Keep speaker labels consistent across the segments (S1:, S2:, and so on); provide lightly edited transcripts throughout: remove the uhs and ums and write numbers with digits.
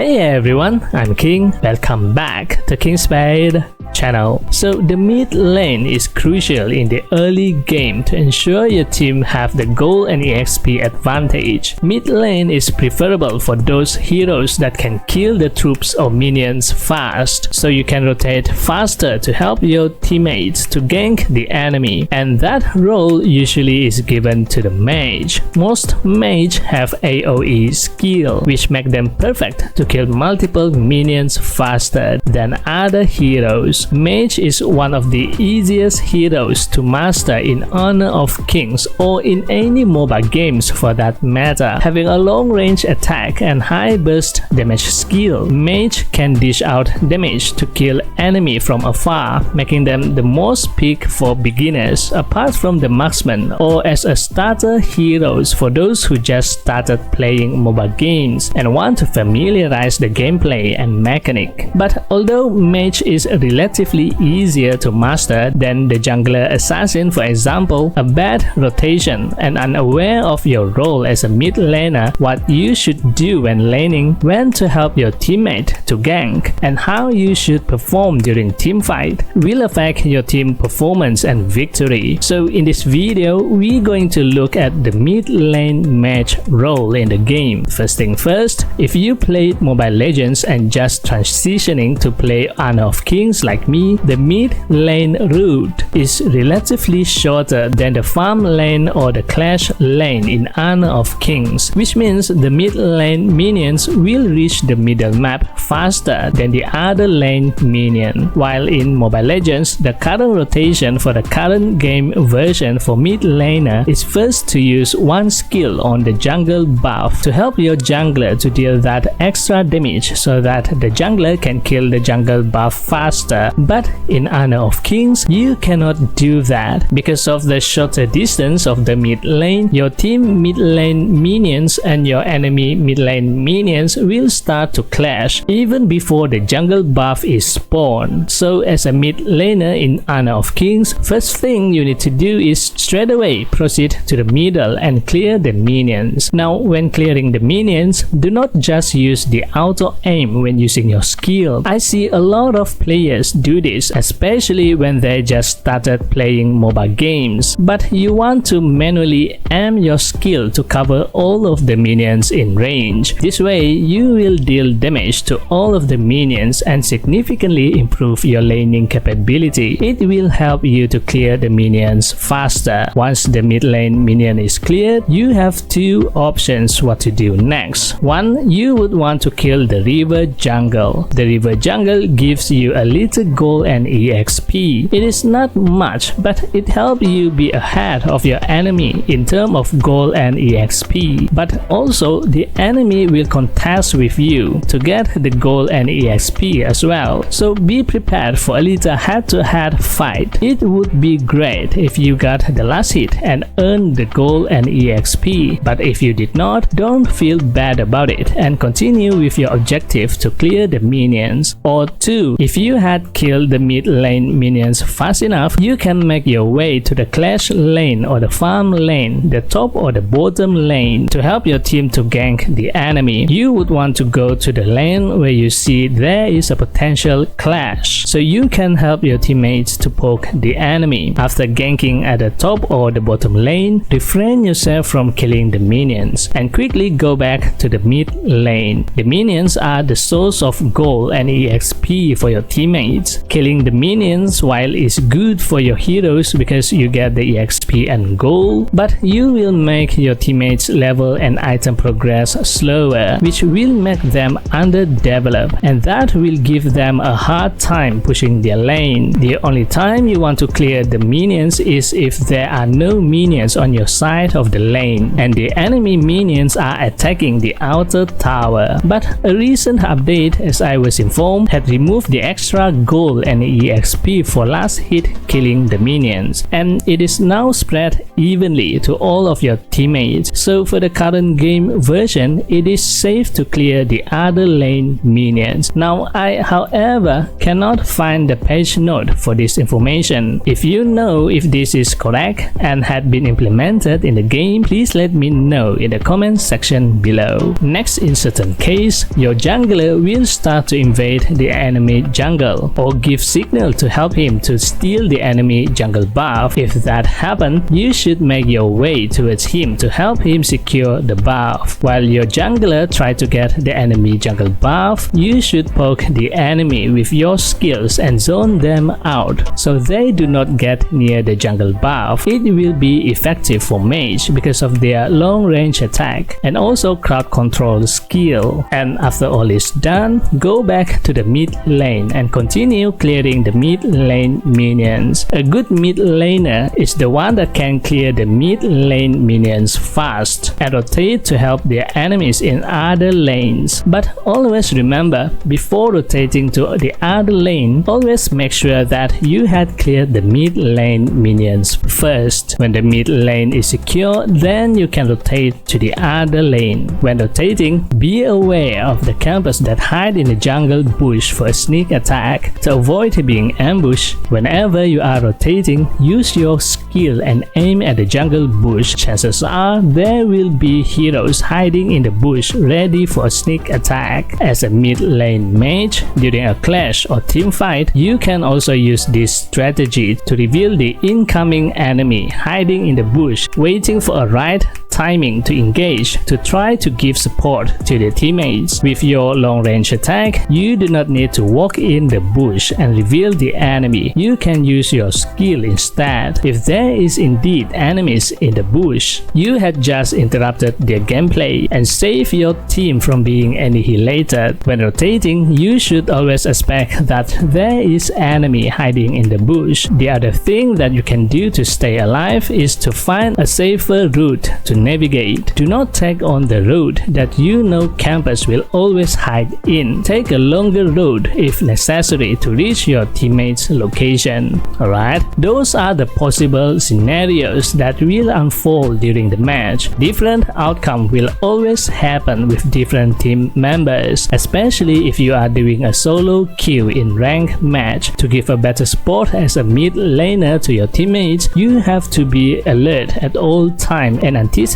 S1: Hey everyone, I'm King. Welcome back to Kingspade channel. So the mid lane is crucial in the early game to ensure your team have the gold and EXP advantage. Mid lane is preferable for those heroes that can kill the troops or minions fast, so you can rotate faster to help your teammates to gank the enemy, and that role usually is given to the mage. Most mage have AoE skill, which make them perfect to kill multiple minions faster than other heroes. Mage is one of the easiest heroes to master in Honor of Kings or in any MOBA games for that matter. Having a long range attack and high burst damage skill, Mage can dish out damage to kill enemy from afar, making them the most pick for beginners apart from the marksman, or as a starter heroes for those who just started playing MOBA games and want to familiarize the gameplay and mechanic. But although Mage is relatively easier to master than the jungler assassin, for example, a bad rotation and unaware of your role as a mid laner, what you should do when laning, when to help your teammate to gank, and how you should perform during teamfight will affect your team performance and victory. So in this video, we're going to look at the mid lane mage role in the game. First thing first, if you played Mobile Legends and just transitioning to play Honor of Kings like me, the mid lane route is relatively shorter than the farm lane or the clash lane in Honor of Kings, which means the mid lane minions will reach the middle map faster than the other lane minion. While in Mobile Legends, the current rotation for the current game version for mid laner is first to use one skill on the jungle buff to help your jungler to deal that extra damage so that the jungler can kill the jungle buff faster. But in Honor of Kings, you cannot do that. Because of the shorter distance of the mid lane, your team mid lane minions and your enemy mid lane minions will start to clash even before the jungle buff is spawned. So as a mid laner in Honor of Kings, first thing you need to do is straight away proceed to the middle and clear the minions. Now when clearing the minions, do not just use the auto aim when using your skill. I see a lot of players do this, especially when they just started playing MOBA games, but you want to manually aim your skill to cover all of the minions in range. This way you will deal damage to all of the minions and significantly improve your laning capability. It will help you to clear the minions faster. Once the mid lane minion is cleared, you have two options what to do next. One, you would want to kill the river jungle. The river jungle gives you a little gold and EXP. It is not much, but it helps you be ahead of your enemy in terms of gold and EXP. But also the enemy will contest with you to get the gold and EXP as well. So be prepared for a little head-to-head fight. It would be great if you got the last hit and earned the gold and EXP. But if you did not, don't feel bad about it and continue with your objective to clear the minions. Or two, if you had killed the mid lane minions fast enough, you can make your way to the clash lane or the farm lane, the top or the bottom lane, to help your team to gank the enemy. You would want to go to the lane where you see there is a potential clash, so you can help your teammates to poke the enemy. After ganking at the top or the bottom lane, refrain yourself from killing the minions and quickly go back to the mid lane. The minions are the source of gold and EXP for your teammates. Killing the minions while is good for your heroes because you get the EXP and gold, but you will make your teammates level and item progress slower, which will make them underdeveloped, and that will give them a hard time pushing their lane. The only time you want to clear the minions is if there are no minions on your side of the lane and the enemy minions are attacking the outer tower. But a recent update, as I was informed, had removed the extra gold gold and EXP for last hit killing the minions, and it is now spread evenly to all of your teammates. So for the current game version, it is safe to clear the other lane minions. Now I, however, cannot find the page note for this information. If you know if this is correct and had been implemented in the game, please let me know in the comment section below. Next, in certain case, your jungler will start to invade the enemy jungle or give signal to help him to steal the enemy jungle buff. If that happens, you should make your way towards him to help him secure the buff. While your jungler try to get the enemy jungle buff, you should poke the enemy with your skills and zone them out so they do not get near the jungle buff. It will be effective for mage because of their long range attack and also crowd control skill. And after all is done, go back to the mid lane and continue clearing the mid lane minions. A good mid laner is the one that can clear the mid lane minions fast and rotate to help their enemies in other lanes. But always remember, before rotating to the other lane, always make sure that you had cleared the mid lane minions first. When the mid lane is secure, then you can rotate to the other lane. When rotating, be aware of the campers that hide in the jungle bush for a sneak attack. To avoid being ambushed, whenever you are rotating, use your skill and aim at the jungle bush. Chances are there will be heroes hiding in the bush ready for a sneak attack. As a mid lane mage, during a clash or team fight, you can also use this strategy to reveal the incoming enemy hiding in the bush, waiting for a right timing to engage to try to give support to the teammates. With your long range attack, you do not need to walk in the bush and reveal the enemy. You can use your skill instead. If there is indeed enemies in the bush, you had just interrupted their gameplay and save your team from being annihilated. When rotating, you should always expect that there is enemy hiding in the bush. The other thing that you can do to stay alive is to find a safer route to navigate. Do not take on the road that you know campers will always hide in. Take a longer road if necessary to reach your teammates' location. Alright, those are the possible scenarios that will unfold during the match. Different outcome will always happen with different team members, especially if you are doing a solo queue in ranked match. To give a better support as a mid laner to your teammates, you have to be alert at all time and anticipate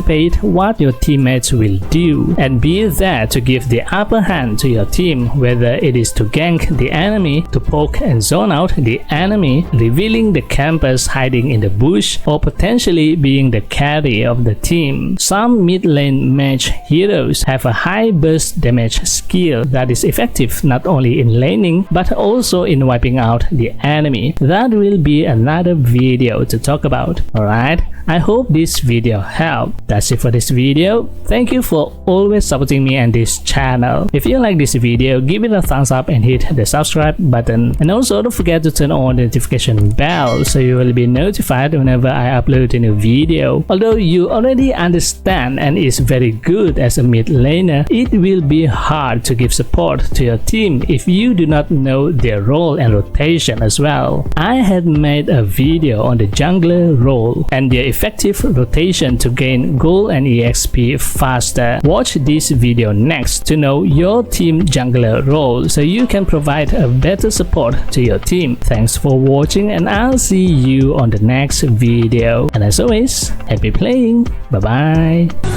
S1: what your teammates will do, and be there to give the upper hand to your team, whether it is to gank the enemy, to poke and zone out the enemy, revealing the campers hiding in the bush, or potentially being the carry of the team. Some mid lane mage heroes have a high burst damage skill that is effective not only in laning but also in wiping out the enemy. That will be another video to talk about. Alright, I hope this video helped. That's it for this video. Thank you for always supporting me and this channel. If you like this video, give it a thumbs up and hit the subscribe button. And also don't forget to turn on the notification bell so you will be notified whenever I upload a new video. Although you already understand and is very good as a mid laner, it will be hard to give support to your team if you do not know their role and rotation as well. I had made a video on the jungler role and their effective rotation to gain gold and EXP faster. Watch this video next to know your team jungler role so you can provide a better support to your team. Thanks for watching and I'll see you on the next video. And as always, happy playing. Bye bye.